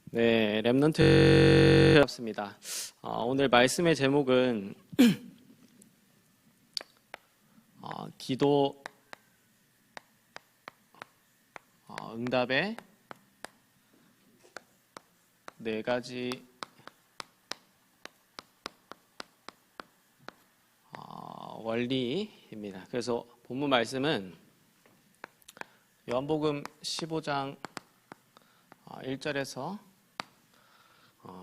네, 랩넌트 습니다. 오늘 말씀의 제목은 기도 응답의 네 가지 원리입니다. 그래서 본문 말씀은 요한복음 15장 1절에서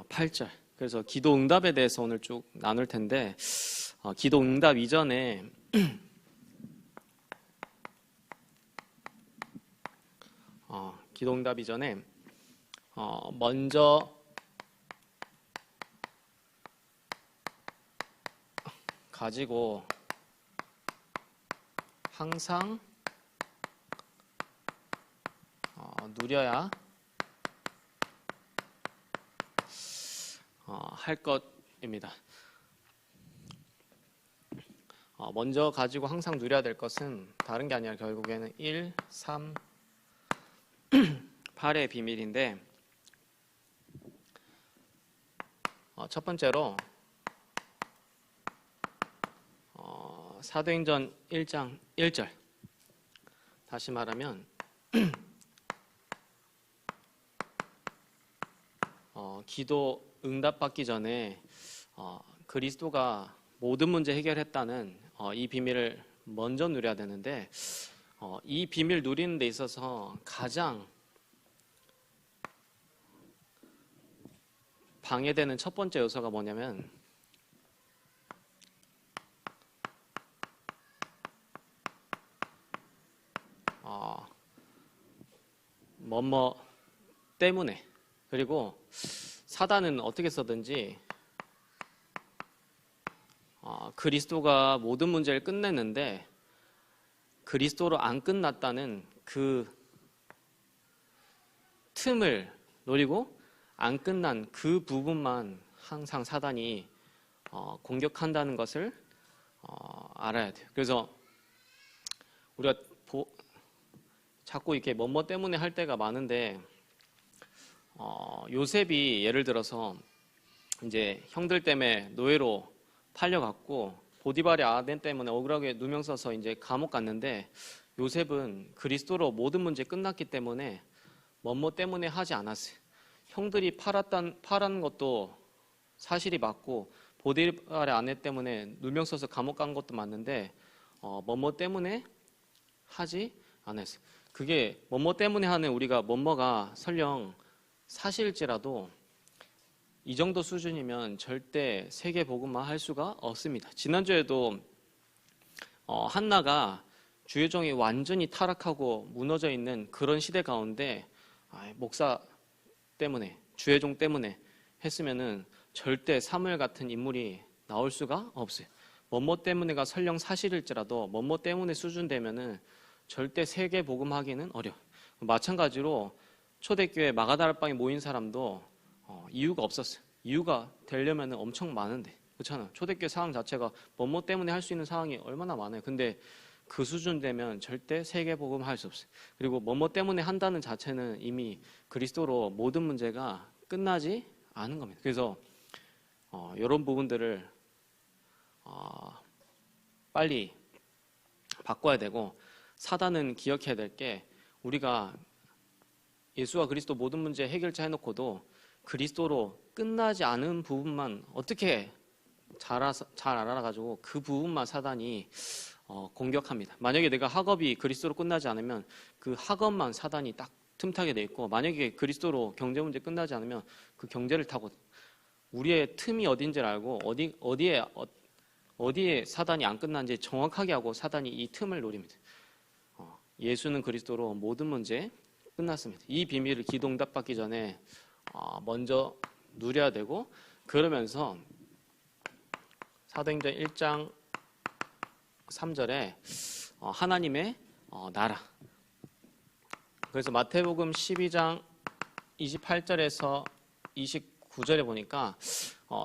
8절. 그래서 기도 응답에 대해서 오늘 쭉 나눌 텐데, 기도 응답 이전에 기도 응답 이전에 먼저 가지고 항상 누려야 할 것입니다. 먼저 가지고 항상 누려야 될 것은 다른 게 아니라 결국에는 1, 3, 8의 비밀인데, 첫 번째로 사도행전 1장 1절. 다시 말하면 기도 응답받기 전에 그리스도가 모든 문제 해결했다는 이 비밀을 먼저 누려야 되는데, 이 비밀 누리는 데 있어서 가장 방해되는 첫 번째 요소가 뭐냐면 뭐뭐 때문에. 그리고 사단은 어떻게 써든지 그리스도가 모든 문제를 끝냈는데 그리스도로 안 끝났다는 그 틈을 노리고 안 끝난 그 부분만 항상 사단이 공격한다는 것을 알아야 돼요. 그래서 우리가 자꾸 이렇게 뭐뭐 때문에 할 때가 많은데, 요셉이 예를 들어서 이제 형들 때문에 노예로 팔려갔고 보디발의 아내 때문에 억울하게 누명 써서 이제 감옥 갔는데, 요셉은 그리스도로 모든 문제 끝났기 때문에 뭐뭐 때문에 하지 않았어요. 형들이 팔은 것도 사실이 맞고 보디발의 아내 때문에 누명 써서 감옥 간 것도 맞는데 뭐뭐 때문에 하지 않았어요. 그게 뭐뭐 때문에 하는 우리가 뭐뭐가 설령 사실일지라도 이 정도 수준이면 절대 세계 복음화 할 수가 없습니다. 지난주에도 한나가 주의 종이 완전히 타락하고 무너져 있는 그런 시대 가운데 목사 때문에, 주의 종 때문에 했으면은 절대 사무엘 같은 인물이 나올 수가 없어요. 뭐뭐 때문에가 설령 사실일지라도 뭐뭐 때문에 수준 되면은 절대 세계 복음하기는 어려워. 마찬가지로 초대교회 마가다락방에 모인 사람도 이유가 없었어요. 이유가 되려면 엄청 많은데, 그렇잖아요. 초대교회 상황 자체가 뭐뭐 때문에 할 수 있는 상황이 얼마나 많아요. 근데 그 수준 되면 절대 세계 복음 할 수 없어요. 그리고 뭐뭐 때문에 한다는 자체는 이미 그리스도로 모든 문제가 끝나지 않은 겁니다. 그래서 이런 부분들을 빨리 바꿔야 되고, 사단은 기억해야 될 게, 우리가 예수와 그리스도 모든 문제 해결자 해놓고도 그리스도로 끝나지 않은 부분만 어떻게 잘 알아가지고 그 부분만 사단이 공격합니다. 만약에 내가 학업이 그리스도로 끝나지 않으면 그 학업만 사단이 딱 틈타게 돼 있고, 만약에 그리스도로 경제 문제 끝나지 않으면 그 경제를 타고, 우리의 틈이 어딘지를 알고 어디에 사단이 안 끝난지 정확하게 하고 사단이 이 틈을 노립니다. 예수는 그리스도로 모든 문제 끝났습니다. 이 비밀을 기도 응답받기 전에 먼저 누려야 되고, 그러면서 사도행전 1장 3절에 하나님의 나라. 그래서 마태복음 12장 28절에서 29절에 보니까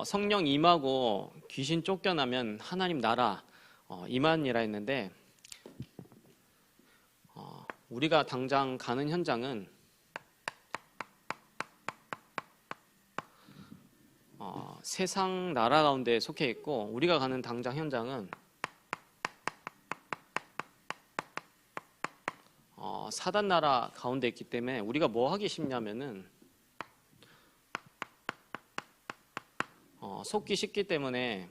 성령 임하고 귀신 쫓겨나면 하나님 나라 임하니라 했는데, 우리가 당장 가는 현장은 세상 나라 가운데 속해 있고 우리가 가는 당장 현장은 사단 나라 가운데 있기 때문에 우리가 뭐 하기 쉽냐면은 속기 쉽기 때문에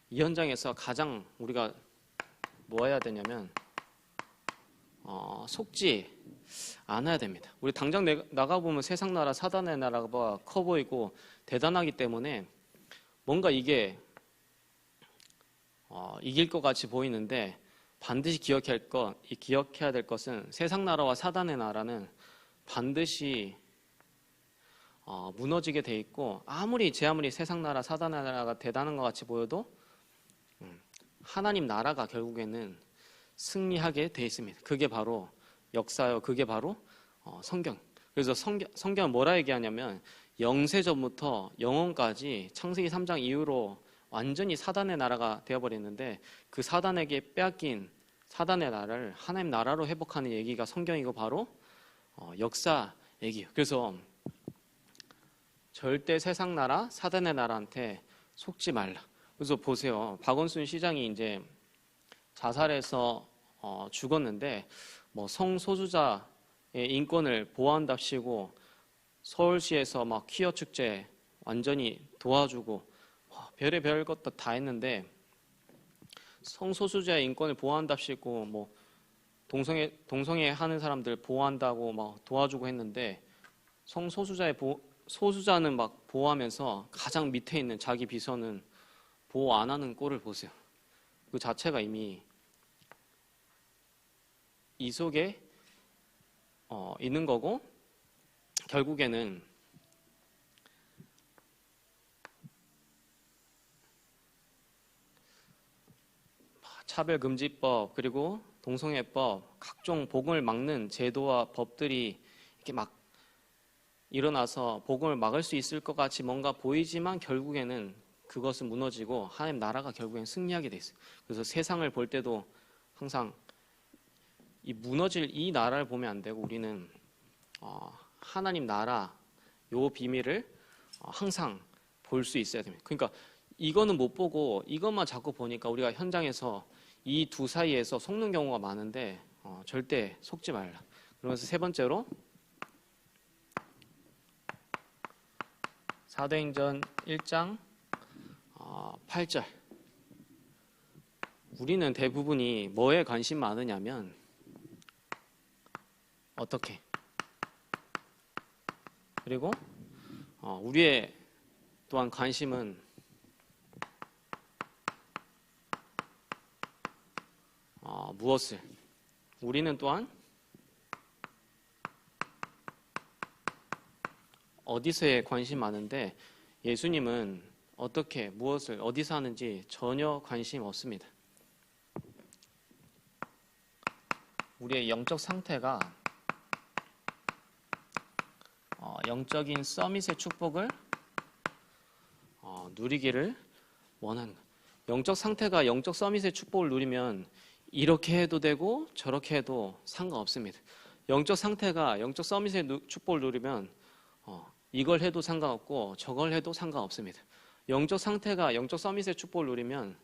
이 현장에서 가장 우리가 뭐 해야 되냐면 속지 않아야 됩니다. 우리 당장 나가보면 세상 나라 사단의 나라가 커 보이고 대단하기 때문에 뭔가 이게 이길 것 같이 보이는데 반드시 기억해야 될 것은 세상 나라와 사단의 나라는 반드시 무너지게 돼 있고 아무리 세상 나라 사단의 나라가 대단한 것 같이 보여도 하나님 나라가 결국에는 승리하게 돼 있습니다. 그게 바로 역사요. 그게 바로 성경. 그래서 성경은 뭐라 얘기하냐면 영세전부터 영원까지 창세기 3장 이후로 완전히 사단의 나라가 되어버렸는데 그 사단에게 빼앗긴 사단의 나라를 하나님 나라로 회복하는 얘기가 성경이고 바로 역사 얘기예요. 그래서 절대 세상 나라, 사단의 나라한테 속지 말라. 그래서 보세요. 박원순 시장이 이제 자살해서 죽었는데 뭐 성소수자의 인권을 보호한답시고 서울시에서 막 퀴어 축제 완전히 도와주고 별의별 것도 다 했는데 성소수자의 인권을 보호한답시고 뭐 동성애 하는 사람들 보호한다고 막 도와주고 했는데 소수자는 막 보호하면서 가장 밑에 있는 자기 비서는 보호 안 하는 꼴을 보세요. 그 자체가 이미 이 속에 있는 거고 결국에는 차별금지법 그리고 동성애법 각종 복음을 막는 제도와 법들이 이렇게 막 일어나서 복음을 막을 수 있을 것 같이 뭔가 보이지만 결국에는 그것은 무너지고 하나님 나라가 결국엔 승리하게 돼 있어요. 그래서 세상을 볼 때도 항상 이 무너질 이 나라를 보면 안 되고 우리는 하나님 나라 요 비밀을 항상 볼 수 있어야 됩니다. 그러니까 이거는 못 보고 이것만 자꾸 보니까 우리가 현장에서 이 두 사이에서 속는 경우가 많은데 절대 속지 말라. 그러면서 세 번째로 사도행전 1장 8절 우리는 대부분이 뭐에 관심 많으냐면 어떻게 그리고 우리의 또한 관심은 무엇을 우리는 또한 어디서에 관심 많은데 예수님은 어떻게 무엇을 어디서 하는지 전혀 관심 없습니다. 우리의 영적 상태가 영적인 서밋의 축복을 누리기를 원하는 거예요. 영적 상태가 영적 서밋의 축복을 누리면 이렇게 해도 되고 저렇게 해도 상관없습니다. 영적 상태가 영적 서밋의 축복을 누리면 이걸 해도 상관없고 저걸 해도 상관없습니다. 영적 상태가 영적 서밋의 축복을 누리면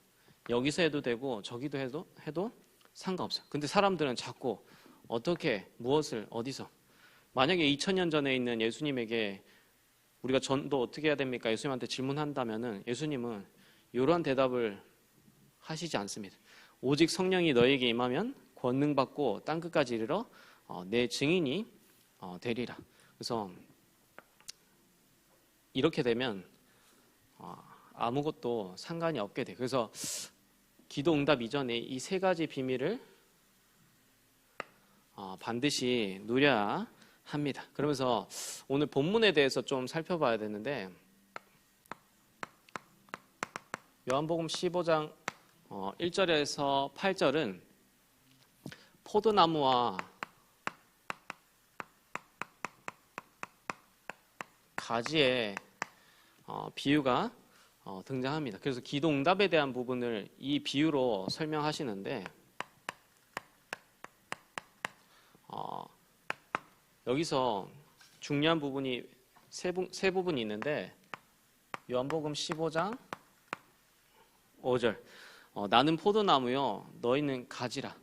여기서 해도 되고 저기도 해도 상관없어요. 근데 사람들은 자꾸 어떻게 무엇을 어디서 만약에 2000년 전에 있는 예수님에게 우리가 전도 어떻게 해야 됩니까? 예수님한테 질문한다면은 예수님은 이러한 대답을 하시지 않습니다. 오직 성령이 너에게 임하면 권능 받고 땅 끝까지 이르러 내 증인이 되리라. 그래서 이렇게 되면 아무것도 상관이 없게 돼요. 그래서 기도 응답 이전에 이 세 가지 비밀을 반드시 누려야 합니다. 그러면서 오늘 본문에 대해서 좀 살펴봐야 되는데 요한복음 15장 1절에서 8절은 포도나무와 가지의 비유가 등장합니다. 그래서 기도 응답에 대한 부분을 이 비유로 설명하시는데 여기서 중요한 부분이 세 부분이 있는데 요한복음 15장 5절. 나는 포도나무요 너희는 가지라.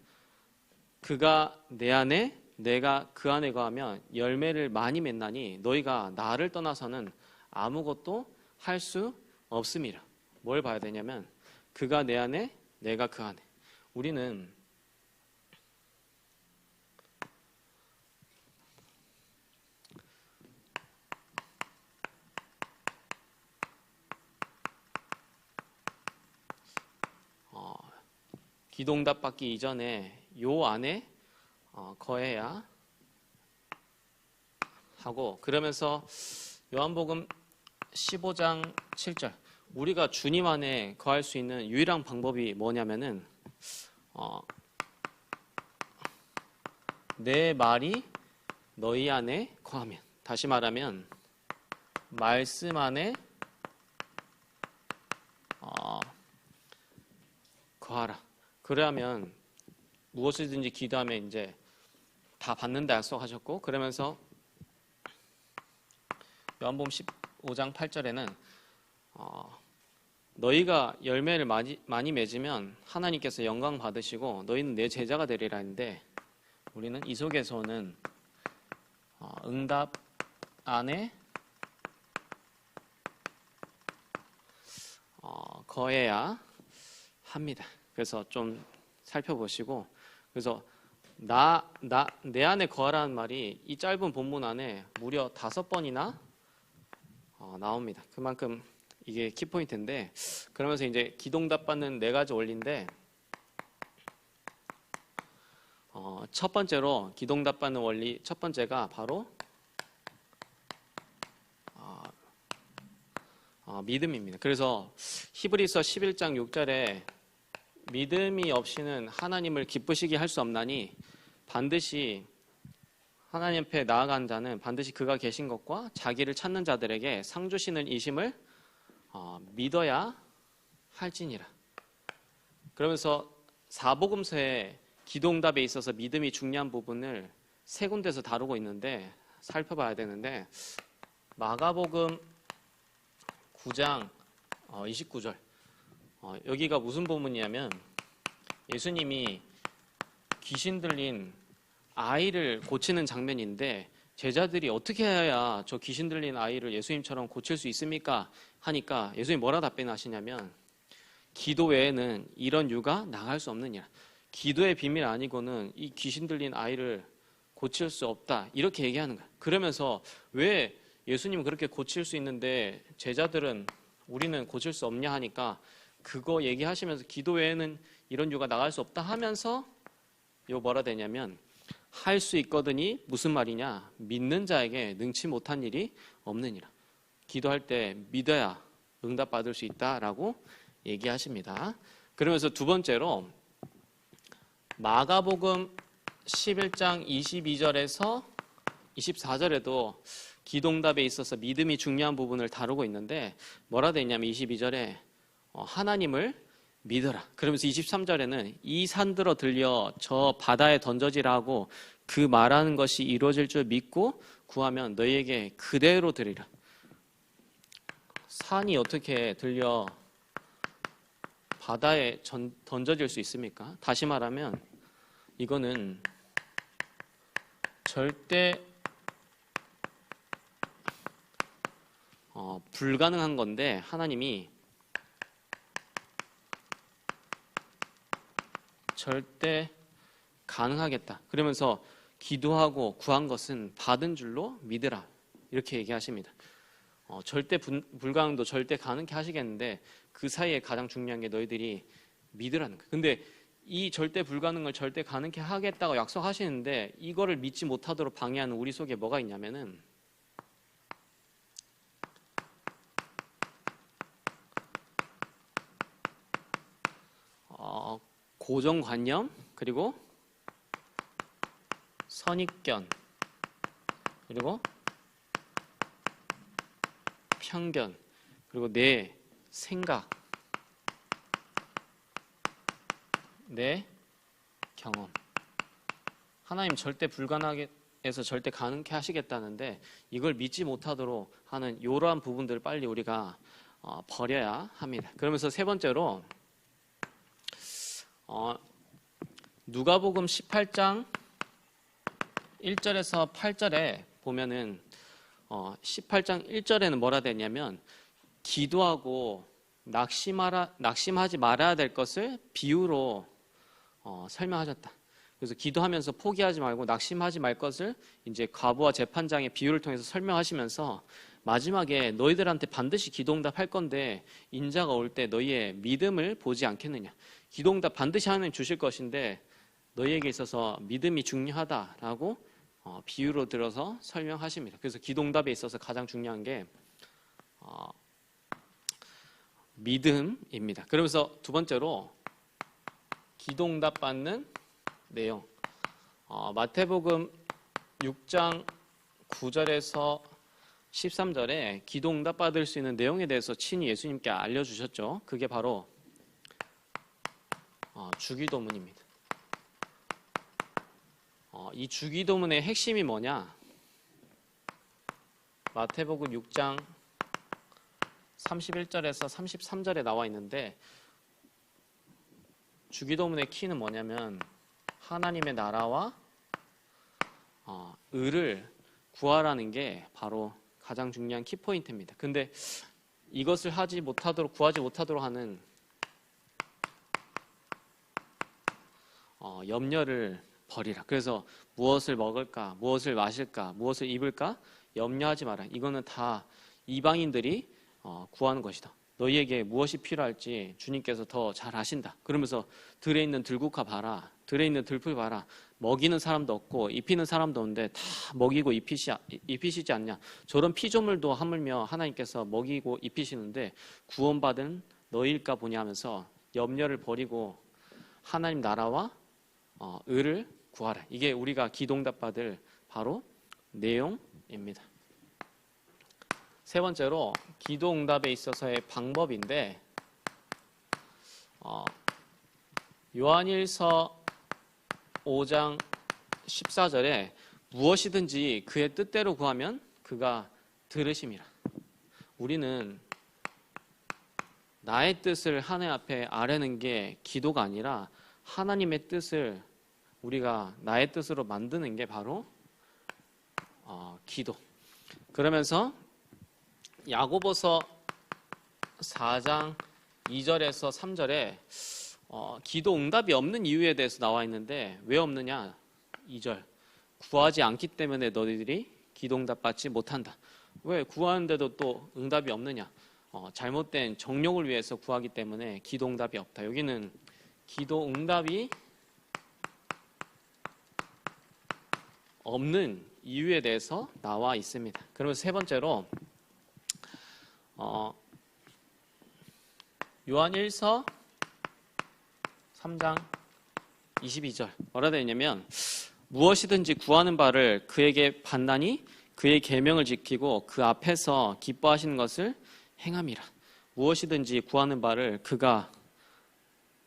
그가 내 안에 내가 그 안에 거하면 열매를 많이 맺나니 너희가 나를 떠나서는 아무것도 할 수 없음이라. 뭘 봐야 되냐면 그가 내 안에 내가 그 안에. 우리는 기동답 받기 이전에 요 안에 거해야 하고, 그러면서 요한복음 15장 7절, 우리가 주님 안에 거할 수 있는 유일한 방법이 뭐냐면은 내 말이 너희 안에 거하면, 다시 말하면 말씀 안에 거하라. 그러면 무엇이든지 기도하면 이제 다 받는다 약속하셨고, 그러면서 요한복음 15장 8절에는 너희가 열매를 많이 맺으면 하나님께서 영광 받으시고 너희는 내 제자가 되리라 했는데, 우리는 이 속에서는 응답 안에 거해야 합니다. 그래서 좀 살펴보시고, 그래서 내 안에 거하라는 말이 이 짧은 본문 안에 무려 5번이나 나옵니다. 그만큼 이게 키포인트인데, 그러면서 이제 기동답 받는 4가지 원리인데, 첫 번째로 기동답 받는 원리 첫 번째가 바로 믿음입니다. 그래서 히브리서 11장 6절에 믿음이 없이는 하나님을 기쁘시게 할 수 없나니 반드시 하나님 앞에 나아간 자는 반드시 그가 계신 것과 자기를 찾는 자들에게 상 주시는 이심을 믿어야 할지니라. 그러면서 사복음서에 기도응답에 있어서 믿음이 중요한 부분을 3군데서 다루고 있는데 살펴봐야 되는데, 마가복음 9장 29절, 여기가 무슨 부분이냐면 예수님이 귀신 들린 아이를 고치는 장면인데, 제자들이 어떻게 해야 저 귀신 들린 아이를 예수님처럼 고칠 수 있습니까? 하니까 예수님이 뭐라 답변하시냐면 기도 외에는 이런 유가 나갈 수 없느니라. 기도의 비밀 아니고는 이 귀신 들린 아이를 고칠 수 없다, 이렇게 얘기하는 거야. 그러면서 왜 예수님은 그렇게 고칠 수 있는데 제자들은 우리는 고칠 수 없냐 하니까, 그거 얘기하시면서 기도 외에는 이런 유가 나갈 수 없다 하면서 이거 뭐라 되냐면 할 수 있거든이 무슨 말이냐, 믿는 자에게 능치 못한 일이 없느니라. 기도할 때 믿어야 응답받을 수 있다라고 얘기하십니다. 그러면서 두 번째로 마가복음 11장 22절에서 24절에도 기도응답에 있어서 믿음이 중요한 부분을 다루고 있는데, 뭐라 되어 있냐면 22절에 하나님을 믿어라. 그러면서 23절에는 이 산들어 들려 저 바다에 던져지라 하고 그 말하는 것이 이루어질 줄 믿고 구하면 너희에게 그대로 드리라. 산이 어떻게 들려 바다에 던져질 수 있습니까? 다시 말하면 이거는 절대 불가능한 건데 하나님이 절대 가능하겠다. 그러면서 기도하고 구한 것은 받은 줄로 믿으라, 이렇게 얘기하십니다. 절대 불가능도 절대 가능케 하시겠는데 그 사이에 가장 중요한 게 너희들이 믿으라는 거예요. 근데 이 절대 불가능을 절대 가능케 하겠다고 약속하시는데 이거를 믿지 못하도록 방해하는 우리 속에 뭐가 있냐면은 고정관념, 그리고 선입견, 그리고 편견, 그리고 내 생각, 내 경험. 하나님 절대 불가능하게 해서 절대 가능케 하시겠다는데 이걸 믿지 못하도록 하는 이러한 부분들을 빨리 우리가 버려야 합니다. 그러면서 세 번째로 누가복음 18장 1절에서 8절에 보면은 18장 1절에는 뭐라 되냐면 기도하고 낙심하지 말아야 될 것을 비유로 설명하셨다. 그래서 기도하면서 포기하지 말고 낙심하지 말 것을 이제 과부와 재판장의 비유를 통해서 설명하시면서 마지막에 너희들한테 반드시 기도응답할 건데 인자가 올 때 너희의 믿음을 보지 않겠느냐. 기도응답 반드시 하나님 주실 것인데 너희에게 있어서 믿음이 중요하다라고 비유로 들어서 설명하십니다. 그래서 기도응답에 있어서 가장 중요한 게 믿음입니다. 그러면서 두 번째로 기도응답 받는 내용, 마태복음 6장 9절에서 13절에 기도응답 받을 수 있는 내용에 대해서 친히 예수님께 알려주셨죠. 그게 바로 주기도문입니다. 이 주기도문의 핵심이 뭐냐? 마태복음 6장 31절에서 33절에 나와 있는데 주기도문의 키는 뭐냐면 하나님의 나라와 의를 구하라는 게 바로 가장 중요한 키포인트입니다. 근데 이것을 구하지 못하도록 하는 염려를 버리라. 그래서 무엇을 먹을까, 무엇을 마실까, 무엇을 입을까 염려하지 마라. 이거는 다 이방인들이 구하는 것이다. 너희에게 무엇이 필요할지 주님께서 더 잘 아신다. 그러면서 들에 있는 들국화 봐라. 들에 있는 들풀 봐라. 먹이는 사람도 없고 입히는 사람도 없는데 다 먹이고 입히시지 않냐. 저런 피조물도 하물며 하나님께서 먹이고 입히시는데 구원받은 너희일까 보냐 하면서 염려를 버리고 하나님 나라와 의를 구하라. 이게 우리가 기도응답 받을 바로 내용입니다. 세 번째로 기도응답에 있어서의 방법인데 요한일서 5장 14절에 무엇이든지 그의 뜻대로 구하면 그가 들으심이라. 우리는 나의 뜻을 하나님 앞에 아뢰는 게 기도가 아니라 하나님의 뜻을 우리가 나의 뜻으로 만드는 게 바로 기도. 그러면서 야고보서 4장 2절에서 3절에 기도 응답이 없는 이유에 대해서 나와 있는데 왜 없느냐? 2절 구하지 않기 때문에 너희들이 기도 응답 받지 못한다. 왜 구하는데도 또 응답이 없느냐? 잘못된 정욕을 위해서 구하기 때문에 기도 응답이 없다. 여기는 기도 응답이 없는 이유에 대해서 나와 있습니다. 그러면서 세 번째로 요한일서 3장 22절 뭐라 되어 있냐면 무엇이든지 구하는 바를 그에게 받나니 그의 계명을 지키고 그 앞에서 기뻐하시는 것을 행함이라. 무엇이든지 구하는 바를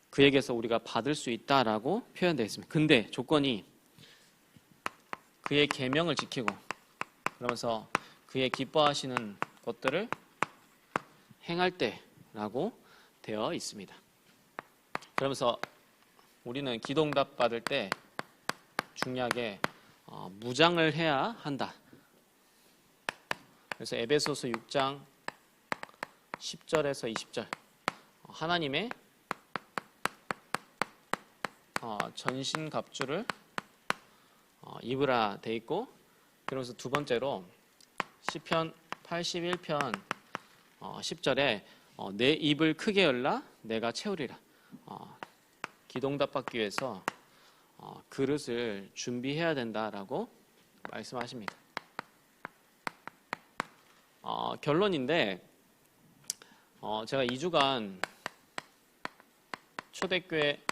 그에게서 우리가 받을 수 있다라고 표현되어 있습니다. 근데 조건이 그의 계명을 지키고 그러면서 그의 기뻐하시는 것들을 행할 때라고 되어 있습니다. 그러면서 우리는 기도응답 받을 때 중요하게 무장을 해야 한다. 그래서 에베소서 6장 10절에서 20절 하나님의 전신갑주를 입으라 돼 있고, 그러면서 두 번째로 시편 81편 10절에 내 입을 크게 열라 내가 채우리라. 기도응답 받기 위해서 그릇을 준비해야 된다라고 말씀하십니다. 결론인데 제가 2주간 초대교회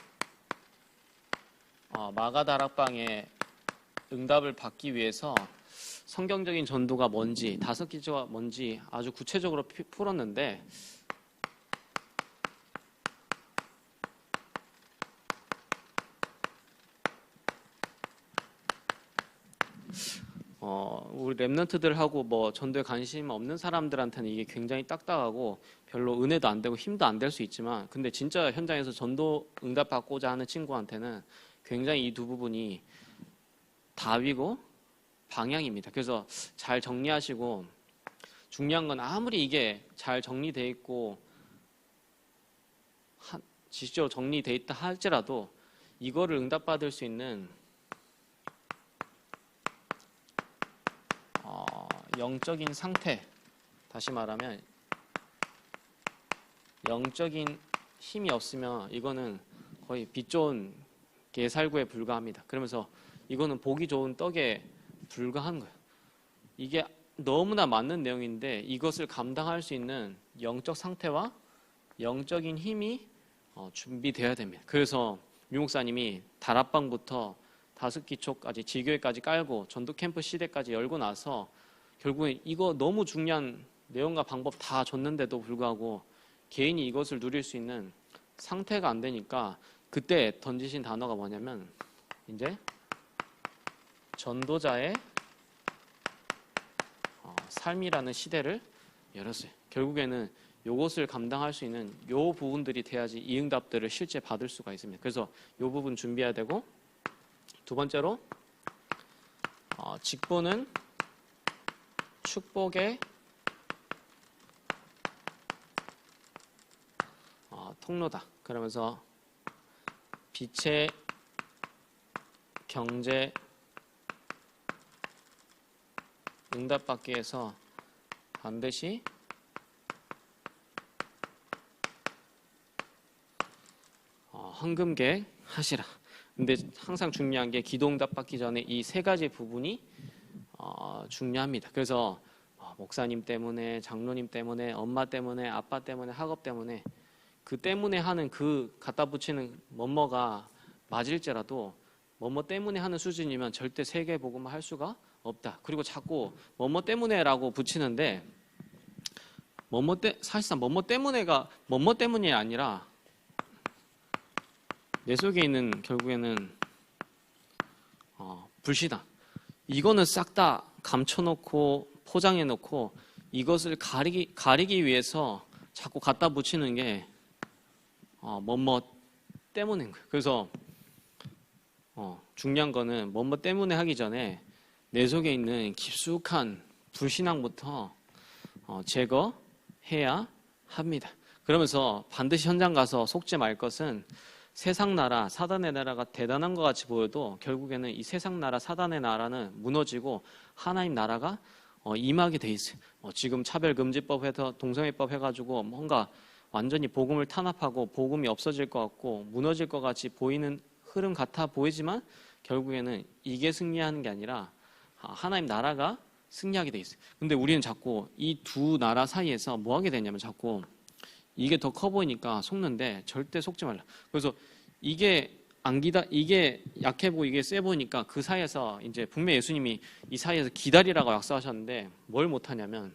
마가다락방에 응답을 받기 위해서 성경적인 전도가 뭔지 5가지가 뭔지 아주 구체적으로 풀었는데 우리 랩런트들하고 뭐 전도에 관심 없는 사람들한테는 이게 굉장히 딱딱하고 별로 은혜도 안 되고 힘도 안 될 수 있지만, 근데 진짜 현장에서 전도 응답받고자 하는 친구한테는 굉장히 이 두 부분이 답이고 방향입니다. 그래서 잘 정리하시고, 중요한 건 아무리 이게 잘 정리되어 있고 지식적으로 정리되어 있다 할지라도 이거를 응답받을 수 있는 영적인 상태, 다시 말하면 영적인 힘이 없으면 이거는 거의 빛 좋은 게살구에 불과합니다. 그러면서 이거는 보기 좋은 떡에 불과한 거예요. 이게 너무나 맞는 내용인데 이것을 감당할 수 있는 영적 상태와 영적인 힘이 준비되어야 됩니다. 그래서 유 목사님이 다락방부터 다섯기초까지 지교회까지 깔고 전도 캠프 시대까지 열고 나서 결국엔 이거 너무 중요한 내용과 방법 다 줬는데도 불구하고 개인이 이것을 누릴 수 있는 상태가 안 되니까 그때 던지신 단어가 뭐냐면 이제 전도자의 삶이라는 시대를 열었어요. 결국에는 이것을 감당할 수 있는 요 부분들이 돼야지 이 응답들을 실제 받을 수가 있습니다. 그래서 요 부분 준비해야 되고, 두 번째로 직분은 축복의 통로다. 그러면서 빛의 경제 응답받기 위해서 반드시 헌금계획 하시라. 근데 항상 중요한 게 기도 응답받기 전에 이 세 가지 부분이 중요합니다. 그래서 목사님 때문에, 장로님 때문에, 엄마 때문에, 아빠 때문에, 학업 때문에, 그 때문에 하는 그 갖다 붙이는 뭐뭐가 맞을지라도 뭐뭐 때문에 하는 수준이면 절대 세계복음을 할 수가 없다. 그리고 자꾸 뭐뭐 때문에라고 붙이는데 사실상 뭐뭐 때문에가 뭐뭐 때문이 아니라 내 속에 있는 결국에는 불신앙. 이거는 싹 다 감춰놓고 포장해놓고 이것을 가리기 위해서 자꾸 갖다 붙이는 게 뭐뭐 때문인 거예요. 그래서 중요한 거는 뭐뭐 때문에 하기 전에 내 속에 있는 깊숙한 불신앙부터 제거해야 합니다. 그러면서 반드시 현장 가서 속지 말 것은 세상 나라, 사단의 나라가 대단한 것 같이 보여도 결국에는 이 세상 나라, 사단의 나라는 무너지고 하나님 나라가 임하게 돼 있어요. 지금 차별금지법 해서 동성애법 해가지고 뭔가 완전히 복음을 탄압하고 복음이 없어질 것 같고 무너질 것 같이 보이는 흐름 같아 보이지만 결국에는 이게 승리하는 게 아니라 하나님 나라가 승리하게 돼 있어요. 근데 우리는 자꾸 이 두 나라 사이에서 뭐 하게 되냐면 자꾸 이게 더 커 보이니까 속는데 절대 속지 말라. 그래서 이게 이게 약해 보이고 이게 세 보이니까 그 사이에서 이제 분명 예수님이 이 사이에서 기다리라고 약속하셨는데 뭘 못하냐면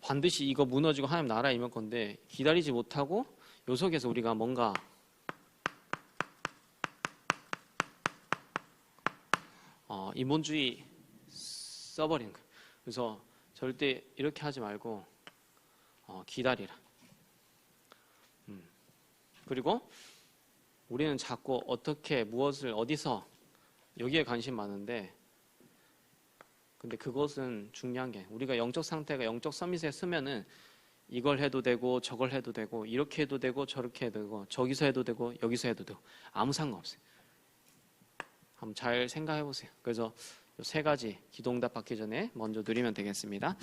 반드시 이거 무너지고 하나님 나라 임할 건데 기다리지 못하고 요 속에서 우리가 뭔가 인본주의 써버리는 거예요. 그래서 절대 이렇게 하지 말고 기다리라. 그리고 우리는 자꾸 어떻게 무엇을 어디서 여기에 관심 많은데 근데 그것은 중요한 게 우리가 영적 상태가 영적 서밋에 쓰면은 이걸 해도 되고 저걸 해도 되고 이렇게 해도 되고 저렇게 해도 되고 저기서 해도 되고 여기서 해도 되고 아무 상관없어요. 한번 잘 생각해 보세요. 그래서 세 가지 기도 응답 받기 전에 먼저 누리면 되겠습니다.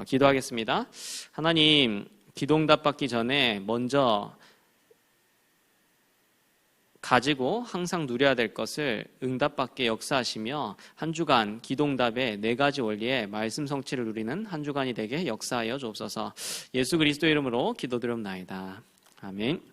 기도하겠습니다. 하나님, 기도 응답 받기 전에 먼저 가지고 항상 누려야 될 것을 응답받게 역사하시며 한 주간 기도 응답의 네 가지 원리의 말씀 성취를 누리는 한 주간이 되게 역사하여 주옵소서. 예수 그리스도 이름으로 기도드립나이다. 아멘.